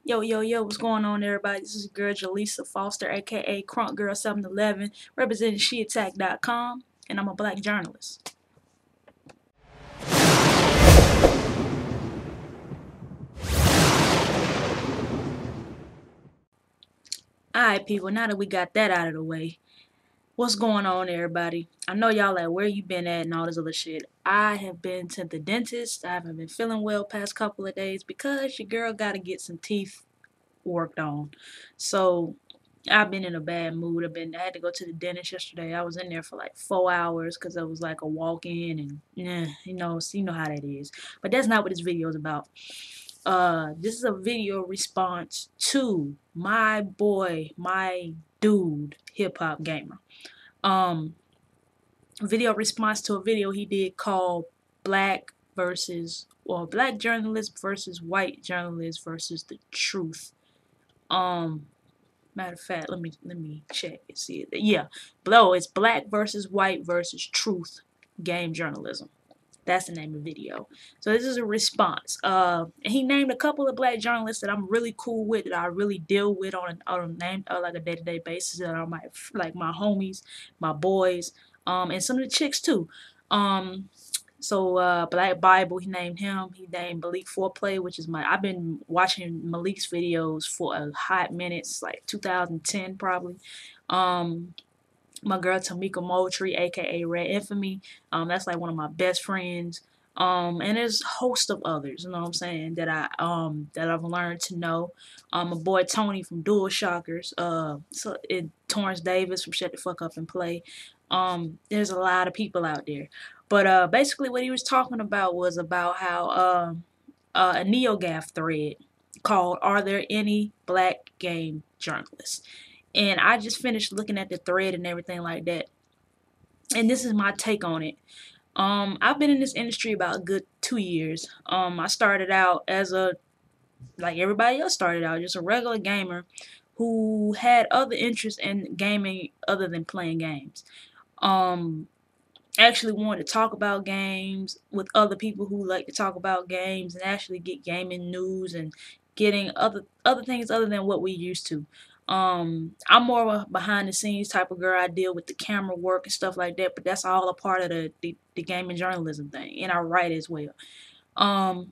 Yo, yo, yo, what's going on, everybody? This is your girl Jaleesa Foster, aka Crunk Girl 711, representing SheAttack.com, and I'm a black journalist. Alright, people, now that we got that out of the way, what's going on, everybody? I know y'all like, where you been at and all this other shit. I have been to the dentist. I haven't been feeling well past couple of days because your girl gotta get some teeth worked on. So I've been in a bad mood. I had to go to the dentist yesterday. I was in there for like 4 hours because it was like a walk in and you know how that is. But that's not what this video is about. This is a video response to my boy, my dude, HiphopGamer. Um, Video response to a video he did called Black journalist versus white journalist versus the truth. Um, Matter of fact, let me check and see it. Yeah, it's black versus white versus truth game journalism. That's the name of the video. So this is a response. And he named a couple of black journalists that I'm really cool with, that I really deal with like a day-to-day basis, that are my homies, my boys, and some of the chicks too. Black Bible, he named him. He named Malik Foreplay, which is I've been watching Malik's videos for a hot minute, like 2010 probably. My girl Tamika Moultrie, aka Red Infamy. That's like one of my best friends. And there's a host of others, you know what I'm saying, that I've learned to know. My boy Tony from Dual Shockers, Torrance Davis from Shut the Fuck Up and Play. There's a lot of people out there. But basically what he was talking about was about how a NeoGaf thread called "Are There Any Black Game Journalists?" And I just finished looking at the thread and everything like that. And this is my take on it. I've been in this industry about a good 2 years. I started out like everybody else started out, just a regular gamer who had other interests in gaming other than playing games. Um, actually wanted to talk about games with other people who like to talk about games and actually get gaming news and getting other things other than what we used to. I'm more of a behind the scenes type of girl. I deal with the camera work and stuff like that, but that's all a part of the gaming journalism thing, and I write as well. Um,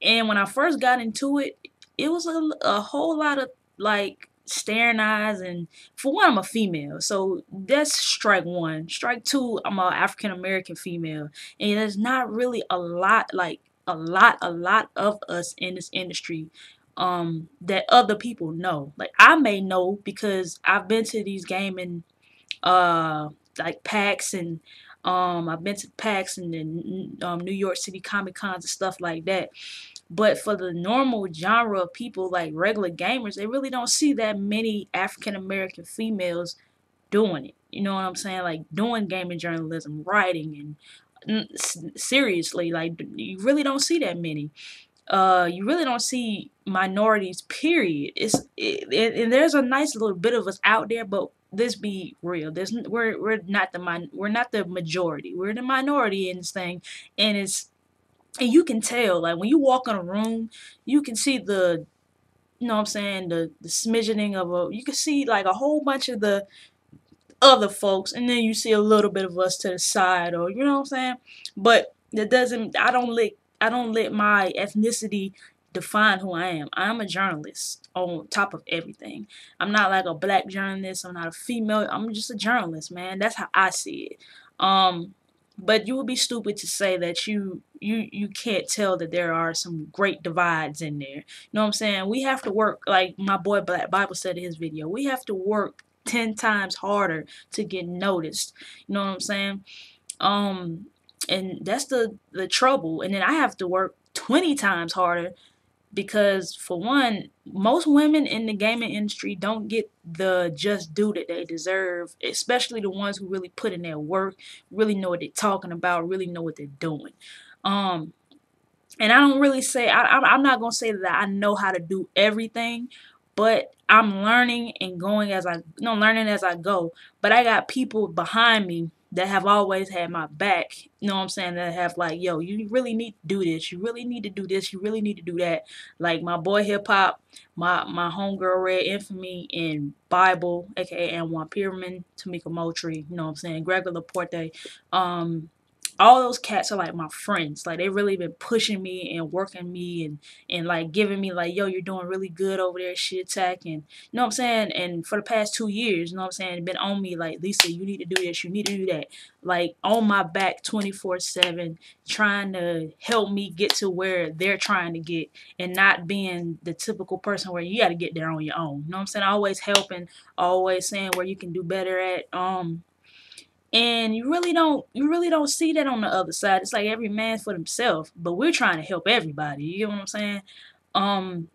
and when I first got into it, it was a whole lot of like staring eyes. And for one, I'm a female, so that's strike one. Strike two, I'm a African American female, and there's not really a lot of us in this industry that other people know. Like I may know because I've been to these gaming uh like PAX, and I've been to PAX and then New York City Comic Cons and stuff like that. But for the normal genre of people, like regular gamers, they really don't see that many African American females doing it. You know what I'm saying? Like doing gaming journalism, writing, and seriously, like you really don't see that many. You really don't see minorities. Period. And there's a nice little bit of us out there, but let's be real. We're not the majority. We're the minority in this thing, and you can tell, like when you walk in a room, you can see you know what I'm saying, the smidgening of you can see like a whole bunch of the other folks, and then you see a little bit of us to the side, or you know what I'm saying. But that doesn't. I don't let my ethnicity define who I am. I'm a journalist on top of everything. I'm not like a black journalist. I'm not a female. I'm just a journalist, man. That's how I see it. But you would be stupid to say that you can't tell that there are some great divides in there. You know what I'm saying? We have to work, like my boy Black Bible said in his video. We have to work 10 times harder to get noticed. You know what I'm saying? Um, and that's the trouble. And then I have to work 20 times harder because, for one, most women in the gaming industry don't get the just due that they deserve, especially the ones who really put in their work, really know what they're talking about, really know what they're doing. Um, and I don't really say I'm not gonna say that I know how to do everything, but I'm learning and going as I learning as I go. But I got people behind me that have always had my back, you know what I'm saying, that have like, yo, you really need to do this, you really need to do this, you really need to do that. Like my boy Hip Hop, my homegirl Red Infamy, and Bible, aka Antwand, Perman, Tamika Moultrie, you know what I'm saying, Gregor Laporte, all those cats are like my friends. Like they really been pushing me and working me and like giving me like, yo, you're doing really good over there, shit tech, and you know what I'm saying. And for the past 2 years, you know what I'm saying, been on me like, Lisa, you need to do this, you need to do that. Like on my back 24/7, trying to help me get to where they're trying to get, and not being the typical person where you got to get there on your own. You know what I'm saying? Always helping, always saying where you can do better at. And you really don't see that on the other side. It's like every man for themselves, but we're trying to help everybody. You know what I'm saying? Um,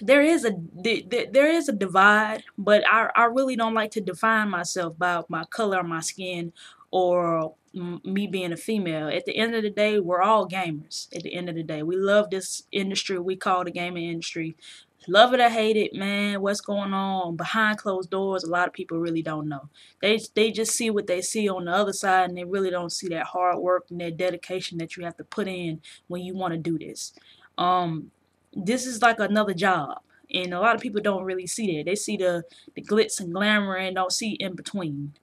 there is a divide, but I really don't like to define myself by my color of my skin or me being a female. At the end of the day, we're all gamers. At the end of the day, we love this industry we call the gaming industry. Love it or hate it, man. What's going on behind closed doors? A lot of people really don't know. They just see what they see on the other side, and they really don't see that hard work and that dedication that you have to put in when you want to do this. Um, this is like another job, and a lot of people don't really see that. They see the glitz and glamour and don't see in between.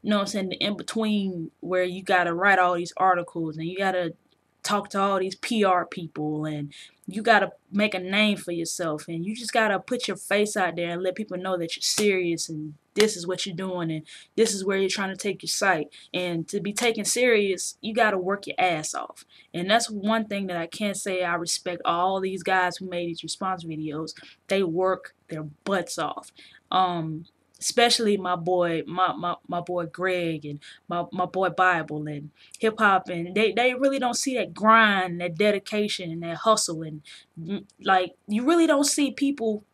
You know what I'm saying? The in between where you gotta write all these articles and you gotta talk to all these PR people and you gotta make a name for yourself and you just gotta put your face out there and let people know that you're serious and this is what you're doing and this is where you're trying to take your site. And to be taken serious, you gotta work your ass off. And that's one thing that I can't say. I respect all these guys who made these response videos. They work their butts off. Especially my boy Greg and my boy Bible and Hip Hop, and they really don't see that grind, that dedication, and that hustle, and like you really don't see people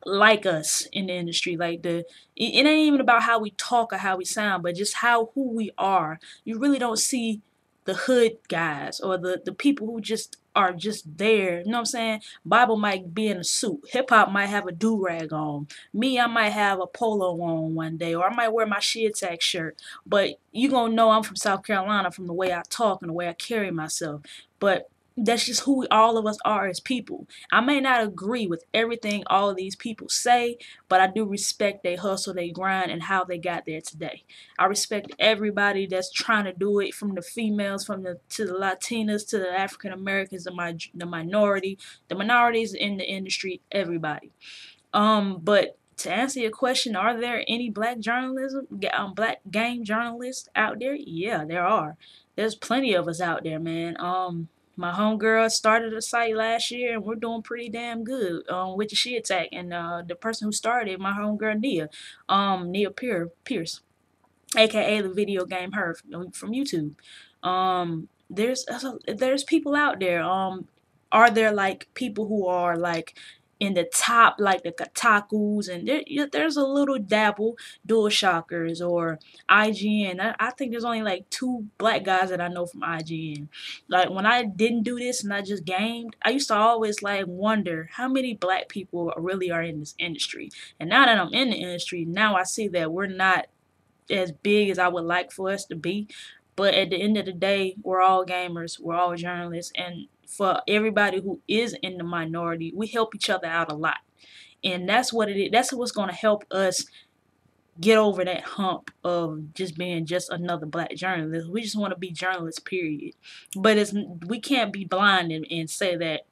like us in the industry. Like it ain't even about how we talk or how we sound, but just how who we are. You really don't see the hood guys or the people who just are just there. You know what I'm saying? Bible might be in a suit. Hip hop might have a do rag on. Me, I might have a polo on one day, or I might wear my shit tag shirt. But you gonna know I'm from South Carolina from the way I talk and the way I carry myself. But that's just who all of us are as people. I may not agree with everything all of these people say, but I do respect they hustle, they grind, and how they got there today. I respect everybody that's trying to do it, from the females, to the Latinas, to the African Americans, the minority, the minorities in the industry, everybody. But to answer your question, are there any black game journalists out there? Yeah, there are. There's plenty of us out there, man. My homegirl started a site last year, and we're doing pretty damn good. With the She Attack, and the person who started, my homegirl Nia Pierce, aka the video game her from YouTube. There's people out there. Are there like people who are like in the top, like the Kotakus, and there's a little dabble, Dual Shockers or IGN. I think there's only like 2 black guys that I know from IGN. Like when I didn't do this and I just gamed, I used to always like wonder how many black people really are in this industry. And now that I'm in the industry, now I see that we're not as big as I would like for us to be. But at the end of the day, we're all gamers, we're all journalists, and for everybody who is in the minority, we help each other out a lot. And that's what it is. That's what's going to help us get over that hump of just being just another black journalist. We just want to be journalists, period. But we can't be blind and say that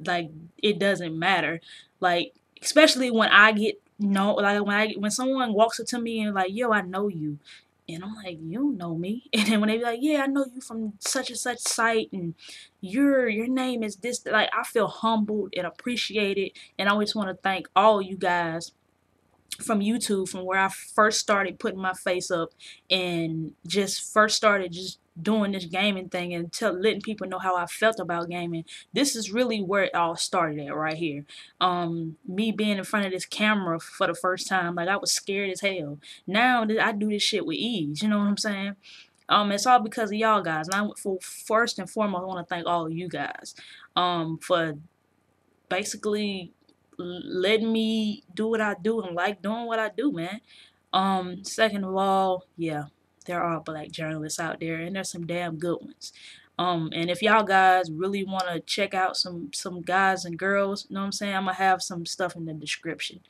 like it doesn't matter. Like especially when I get like when someone walks up to me and like, yo, I know you. And I'm like, you don't know me. And then when they be like, yeah, I know you from such and such site, and your name is this, like I feel humbled and appreciated, and I just want to thank all you guys from YouTube, from where I first started putting my face up and just first started just doing this gaming thing and letting people know how I felt about gaming. This is really where it all started at, right here. Me being in front of this camera for the first time, like I was scared as hell. Now I do this shit with ease, you know what I'm saying? It's all because of y'all guys. And first and foremost, I want to thank all of you guys for basically letting me do what I do and like doing what I do, man. Second of all, yeah, there are black journalists out there, and there's some damn good ones. And if y'all guys really want to check out some guys and girls, you know what I'm saying? I'm gonna have some stuff in the description.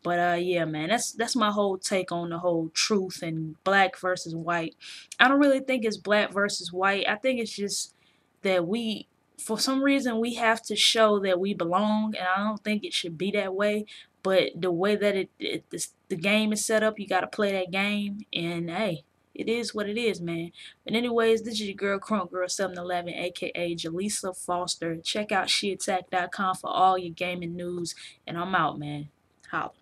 But yeah, man, that's my whole take on the whole truth and black versus white. I don't really think it's black versus white. I think it's just that we, for some reason, we have to show that we belong, and I don't think it should be that way. But the way that the game is set up, you got to play that game, and hey, it is what it is, man. But anyways, this is your girl Crunk Girl 711, aka Jaleesa Foster. Check out sheattack.com for all your gaming news, and I'm out, man. Holla.